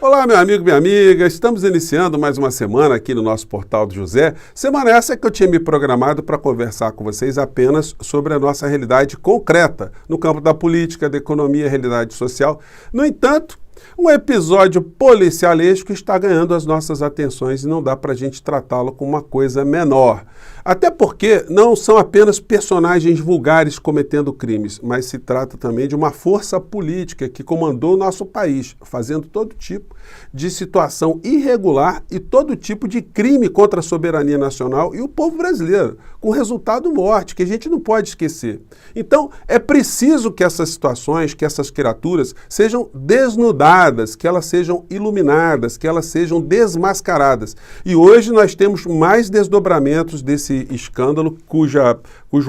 Olá, meu amigo, minha amiga. Estamos iniciando mais uma semana aqui no nosso Portal do José. Semana essa que eu tinha me programado para conversar com vocês apenas sobre a nossa realidade concreta no campo da política, da economia e realidade social. No entanto, um episódio policialesco está ganhando as nossas atenções e não dá para a gente tratá-lo como uma coisa menor. Até porque não são apenas personagens vulgares cometendo crimes, mas se trata também de uma força política que comandou o nosso país, fazendo todo tipo de situação irregular e todo tipo de crime contra a soberania nacional e o povo brasileiro, com resultado morte, que a gente não pode esquecer. Então, é preciso que essas situações, que essas criaturas sejam desnudadas, que elas sejam iluminadas, que elas sejam desmascaradas. E hoje nós temos mais desdobramentos desse escândalo, cujo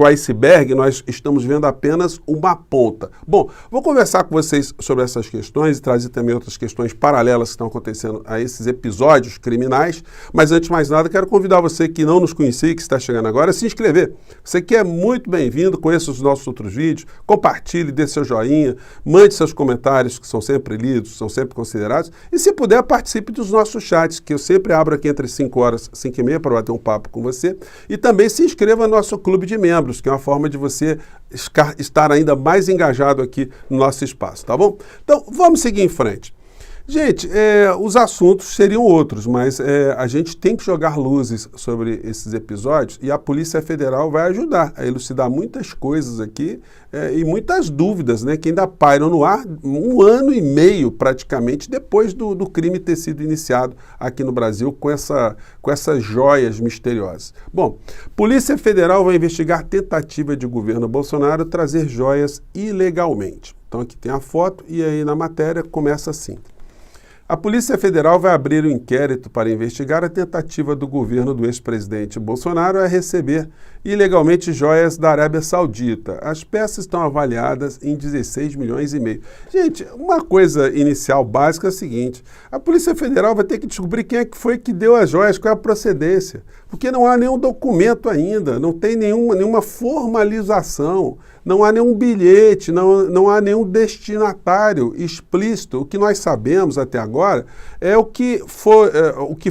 iceberg nós estamos vendo apenas uma ponta. Bom, vou conversar com vocês sobre essas questões e trazer também outras questões paralelas que estão acontecendo a esses episódios criminais, mas antes de mais nada quero convidar você que não nos conhecia e que está chegando agora a se inscrever. Você que é muito bem-vindo, conheça os nossos outros vídeos, compartilhe, dê seu joinha, mande seus comentários que são sempre lidos, são sempre considerados e se puder participe dos nossos chats, que eu sempre abro aqui entre 5 horas e 5 e meia para bater um papo com você e também se inscreva no nosso clube de membros, que é uma forma de você estar ainda mais engajado aqui no nosso espaço, tá bom? Então, vamos seguir em frente. Gente, os assuntos seriam outros, mas a gente tem que jogar luzes sobre esses episódios e a Polícia Federal vai ajudar a elucidar muitas coisas aqui e muitas dúvidas, né, que ainda pairam no ar 1 ano e meio praticamente depois do crime ter sido iniciado aqui no Brasil com essas joias misteriosas. Bom, Polícia Federal vai investigar tentativa de governo Bolsonaro trazer joias ilegalmente. Então aqui tem a foto e aí na matéria começa assim. A Polícia Federal vai abrir um inquérito para investigar a tentativa do governo do ex-presidente Bolsonaro a receber ilegalmente joias da Arábia Saudita. As peças estão avaliadas em 16 milhões e meio. Gente, uma coisa inicial básica é a seguinte, a Polícia Federal vai ter que descobrir quem é que foi que deu as joias, qual é a procedência, porque não há nenhum documento ainda, não tem nenhuma formalização, não há nenhum bilhete, não há nenhum destinatário explícito. O que nós sabemos até agora é o que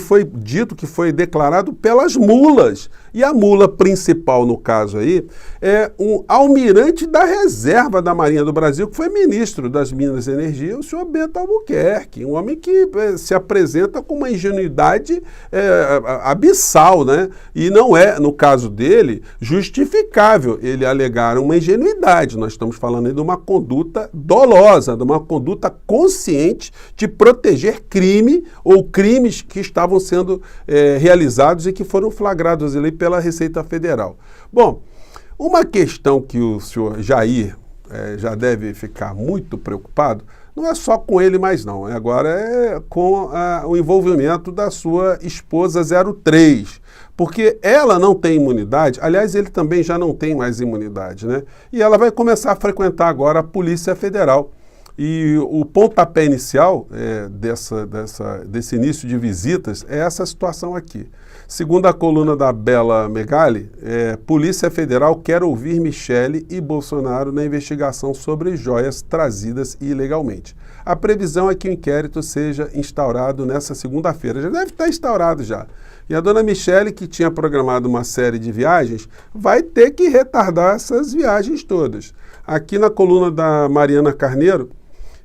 foi dito, que foi declarado pelas mulas. E a mula principal, no caso aí, é um almirante da reserva da Marinha do Brasil, que foi ministro das Minas e Energia, o senhor Bento Albuquerque, um homem que se apresenta com uma ingenuidade abissal, né? E não é, no caso dele, justificável ele alegar uma ingenuidade. Nós estamos falando aí de uma conduta dolosa, de uma conduta consciente de proteger crime ou crimes que estavam sendo realizados e que foram flagrados ali pela Receita Federal. Bom, uma questão que o senhor Jair já deve ficar muito preocupado, não é só com ele mais não, agora é com o envolvimento da sua esposa 03, porque ela não tem imunidade, aliás, ele também já não tem mais imunidade, né? E ela vai começar a frequentar agora a Polícia Federal. E o pontapé inicial desse início de visitas é essa situação aqui. Segundo a coluna da Bela Megali, Polícia Federal quer ouvir Michele e Bolsonaro na investigação sobre joias trazidas ilegalmente. A previsão é que o inquérito seja instaurado nessa segunda-feira. Já deve estar instaurado já. E a dona Michele, que tinha programado uma série de viagens, vai ter que retardar essas viagens todas. Aqui na coluna da Mariana Carneiro,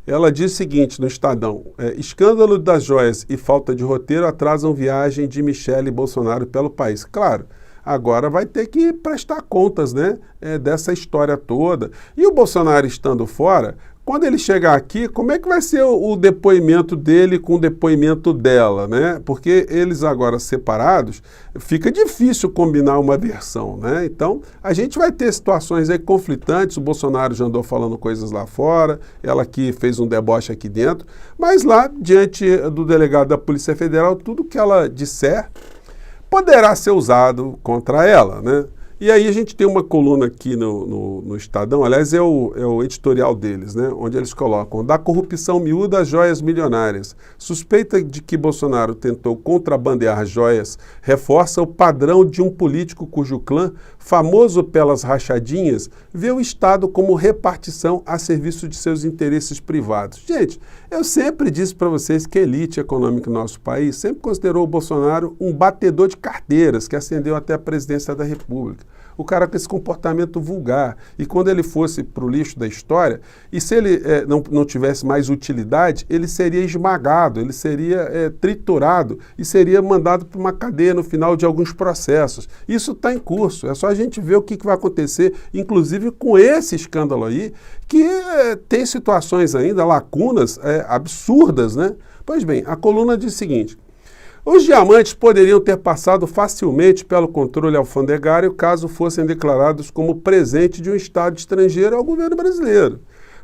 ela diz o seguinte no Estadão, escândalo das joias e falta de roteiro atrasam viagem de Michele e Bolsonaro pelo país. Claro, agora vai ter que prestar contas, né, dessa história toda. E o Bolsonaro estando fora, quando ele chegar aqui, como é que vai ser o depoimento dele com o depoimento dela, né? Porque eles agora separados, fica difícil combinar uma versão, né? Então, a gente vai ter situações aí conflitantes, o Bolsonaro já andou falando coisas lá fora, ela aqui fez um deboche aqui dentro, mas lá, diante do delegado da Polícia Federal, tudo que ela disser poderá ser usado contra ela, né? E aí a gente tem uma coluna aqui no Estadão, aliás, é o editorial deles, né? Onde eles colocam: da corrupção miúda às joias milionárias. Suspeita de que Bolsonaro tentou contrabandear joias reforça o padrão de um político cujo clã, famoso pelas rachadinhas, vê o Estado como repartição a serviço de seus interesses privados. Gente, eu sempre disse para vocês que a elite econômica do nosso país sempre considerou o Bolsonaro um batedor de carteiras que ascendeu até a presidência da República. O cara com esse comportamento vulgar. E quando ele fosse para o lixo da história, e se ele não tivesse mais utilidade, ele seria esmagado, ele seria triturado e seria mandado para uma cadeia no final de alguns processos. Isso está em curso, é só a gente ver o que vai acontecer, inclusive com esse escândalo aí, que tem situações ainda, lacunas absurdas, né? Pois bem, a coluna diz o seguinte: os diamantes poderiam ter passado facilmente pelo controle alfandegário caso fossem declarados como presente de um Estado estrangeiro ao governo brasileiro.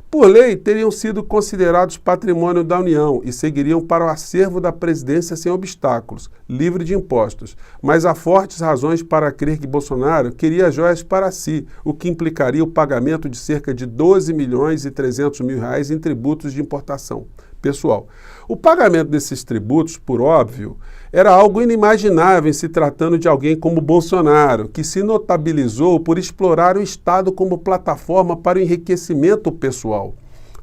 Por lei, teriam sido considerados patrimônio da União e seguiriam para o acervo da presidência sem obstáculos, livre de impostos. Mas há fortes razões para crer que Bolsonaro queria as joias para si, o que implicaria o pagamento de cerca de 12 milhões e 300 mil reais em tributos de importação pessoal. O pagamento desses tributos, por óbvio, era algo inimaginável em se tratando de alguém como Bolsonaro, que se notabilizou por explorar o Estado como plataforma para o enriquecimento pessoal.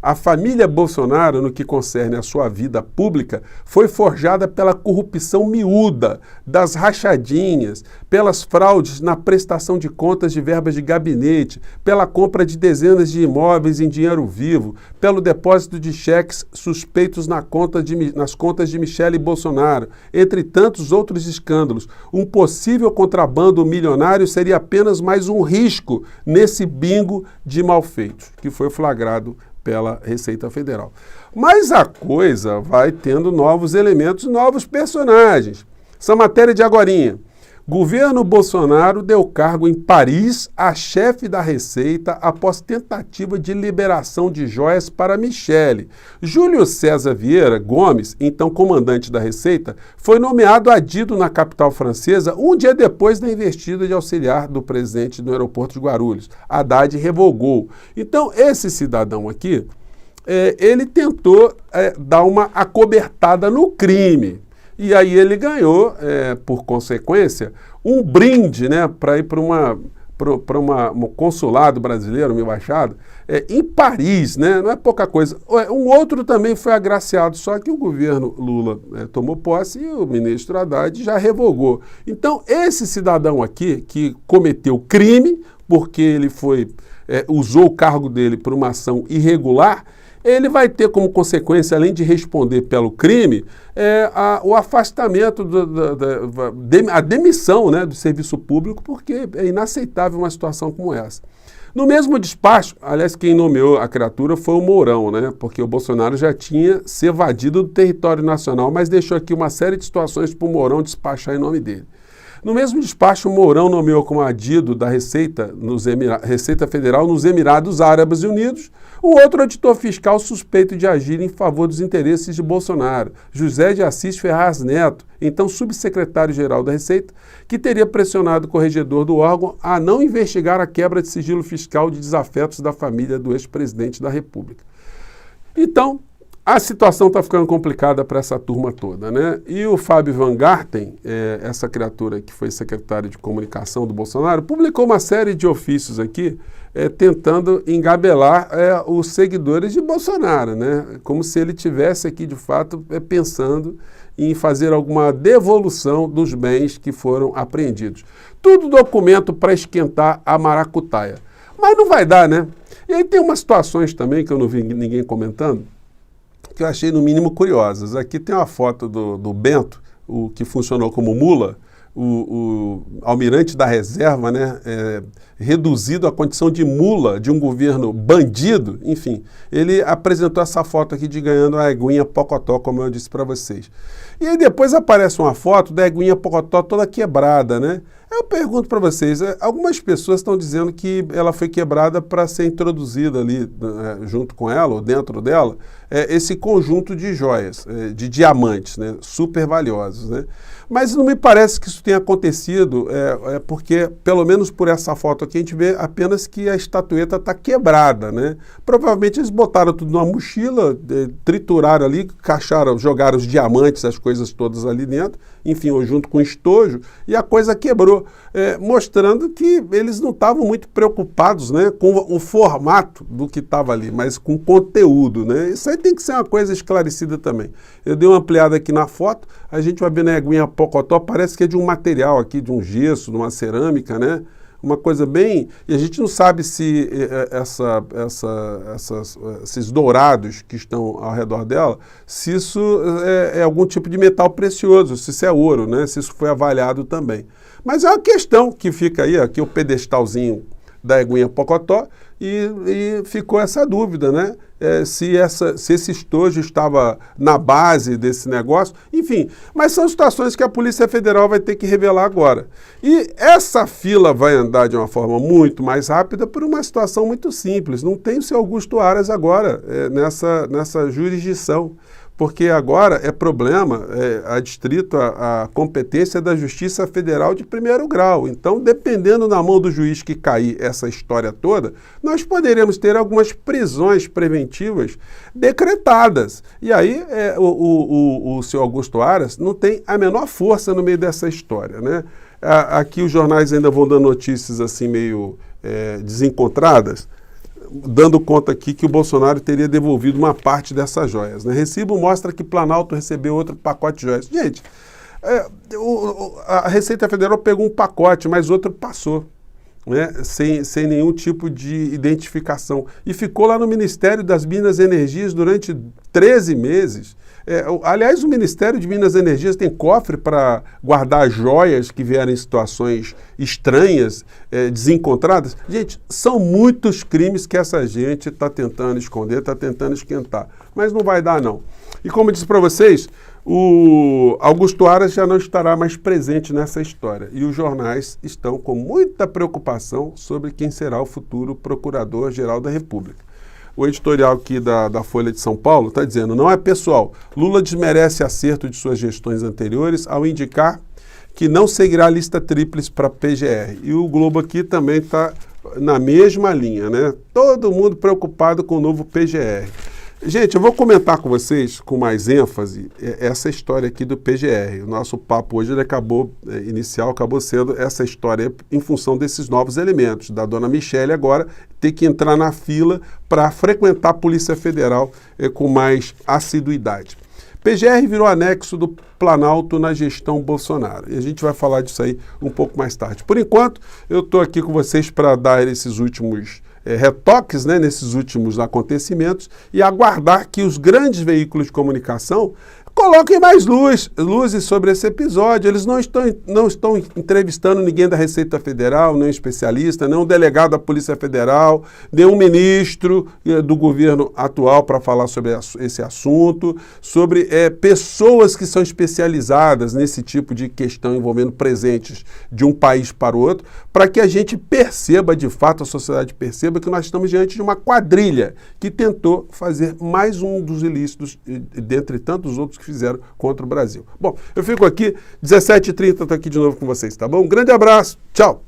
A família Bolsonaro, no que concerne à sua vida pública, foi forjada pela corrupção miúda, das rachadinhas, pelas fraudes na prestação de contas de verbas de gabinete, pela compra de dezenas de imóveis em dinheiro vivo, pelo depósito de cheques suspeitos nas contas de Michele Bolsonaro, entre tantos outros escândalos. Um possível contrabando milionário seria apenas mais um risco nesse bingo de malfeitos, que foi flagrado pela Receita Federal. Mas a coisa vai tendo novos elementos, novos personagens. Essa matéria de agorinha. Governo Bolsonaro deu cargo em Paris a chefe da Receita após tentativa de liberação de joias para Michele. Júlio César Vieira Gomes, então comandante da Receita, foi nomeado adido na capital francesa um dia depois da investida de auxiliar do presidente do aeroporto de Guarulhos. Haddad revogou. Então, esse cidadão aqui, ele tentou dar uma acobertada no crime. E aí ele ganhou, por consequência, um brinde, né, para ir para um consulado brasileiro, uma embaixada, em Paris, né? Não é pouca coisa. Um outro também foi agraciado, só que o governo Lula tomou posse e o ministro Haddad já revogou. Então, esse cidadão aqui, que cometeu crime, porque ele usou o cargo dele por uma ação irregular, ele vai ter como consequência, além de responder pelo crime, o afastamento, a demissão, né, do serviço público, porque é inaceitável uma situação como essa. No mesmo despacho, aliás, quem nomeou a criatura foi o Mourão, né, porque o Bolsonaro já tinha se evadido do território nacional, mas deixou aqui uma série de situações para o Mourão despachar em nome dele. No mesmo despacho, o Mourão nomeou como adido da Receita Federal nos Emirados Árabes Unidos o outro auditor fiscal suspeito de agir em favor dos interesses de Bolsonaro, José de Assis Ferraz Neto, então subsecretário-geral da Receita, que teria pressionado o corregedor do órgão a não investigar a quebra de sigilo fiscal de desafetos da família do ex-presidente da República. Então, a situação está ficando complicada para essa turma toda, né? E o Fábio Van Garten, essa criatura que foi secretário de comunicação do Bolsonaro, publicou uma série de ofícios aqui tentando engabelar os seguidores de Bolsonaro, né? Como se ele tivesse aqui, de fato, pensando em fazer alguma devolução dos bens que foram apreendidos. Tudo documento para esquentar a maracutaia. Mas não vai dar, né? E aí tem umas situações também que eu não vi ninguém comentando, que eu achei no mínimo curiosas. Aqui tem uma foto do Bento, o que funcionou como mula, o almirante da reserva, né, reduzido à condição de mula de um governo bandido, enfim. Ele apresentou essa foto aqui de ganhando a eguinha Pocotó, como eu disse para vocês. E aí depois aparece uma foto da eguinha Pocotó toda quebrada, né? Eu pergunto para vocês, algumas pessoas estão dizendo que ela foi quebrada para ser introduzida ali, junto com ela, ou dentro dela, esse conjunto de joias, de diamantes, né, super valiosos, né? Mas não me parece que isso tenha acontecido, porque, pelo menos por essa foto aqui, a gente vê apenas que a estatueta está quebrada, né? Provavelmente eles botaram tudo numa mochila, trituraram ali, jogaram os diamantes, as coisas todas ali dentro, enfim, ou junto com o estojo, e a coisa quebrou, mostrando que eles não estavam muito preocupados, né, com o formato do que estava ali, mas com o conteúdo, né? Isso aí tem que ser uma coisa esclarecida também. Eu dei uma ampliada aqui na foto, a gente vai ver na Eguinha Pocotó, parece que é de um material aqui, de um gesso, de uma cerâmica, né? Uma coisa bem... E a gente não sabe se esses dourados que estão ao redor dela, se isso é algum tipo de metal precioso, se isso é ouro, né? Se isso foi avaliado também. Mas é uma questão que fica aí, aqui o pedestalzinho da Eguinha Pocotó, e ficou essa dúvida, né? Se esse estojo estava na base desse negócio, enfim. Mas são situações que a Polícia Federal vai ter que revelar agora. E essa fila vai andar de uma forma muito mais rápida por uma situação muito simples. Não tem o seu Augusto Aras agora nessa jurisdição. Porque agora é problema adstrito à competência da Justiça Federal de primeiro grau. Então, dependendo na mão do juiz que cair essa história toda, nós poderemos ter algumas prisões preventivas decretadas. E aí o senhor Augusto Aras não tem a menor força no meio dessa história, né? Aqui os jornais ainda vão dando notícias assim meio desencontradas, dando conta aqui que o Bolsonaro teria devolvido uma parte dessas joias, né? Recibo mostra que Planalto recebeu outro pacote de joias. Gente, a Receita Federal pegou um pacote, mas outro passou, né? Sem nenhum tipo de identificação. E ficou lá no Ministério das Minas e Energias durante 13 meses. Aliás, o Ministério de Minas e Energias tem cofre para guardar joias que vieram em situações estranhas, desencontradas. Gente, são muitos crimes que essa gente está tentando esconder, está tentando esquentar. Mas não vai dar, não. E como eu disse para vocês, o Augusto Aras já não estará mais presente nessa história. E os jornais estão com muita preocupação sobre quem será o futuro Procurador-Geral da República. O editorial aqui da Folha de São Paulo está dizendo: não é pessoal, Lula desmerece acerto de suas gestões anteriores ao indicar que não seguirá a lista tríplice para a PGR. E o Globo aqui também está na mesma linha, né? Todo mundo preocupado com o novo PGR. Gente, eu vou comentar com vocês com mais ênfase essa história aqui do PGR. O nosso papo hoje inicial acabou sendo essa história em função desses novos elementos, da dona Michele agora ter que entrar na fila para frequentar a Polícia Federal com mais assiduidade. PGR virou anexo do Planalto na gestão Bolsonaro. E a gente vai falar disso aí um pouco mais tarde. Por enquanto, eu estou aqui com vocês para dar esses últimos retoques, né, nesses últimos acontecimentos e aguardar que os grandes veículos de comunicação coloquem mais luzes sobre esse episódio. Eles não estão entrevistando ninguém da Receita Federal, nem um especialista, nem um delegado da Polícia Federal, nem um ministro do governo atual para falar sobre esse assunto, sobre pessoas que são especializadas nesse tipo de questão envolvendo presentes de um país para o outro, para que a gente perceba, de fato, a sociedade perceba que nós estamos diante de uma quadrilha que tentou fazer mais um dos ilícitos, dentre tantos outros que fizeram contra o Brasil. Bom, eu fico aqui, 17h30, estou aqui de novo com vocês, tá bom? Um grande abraço, tchau!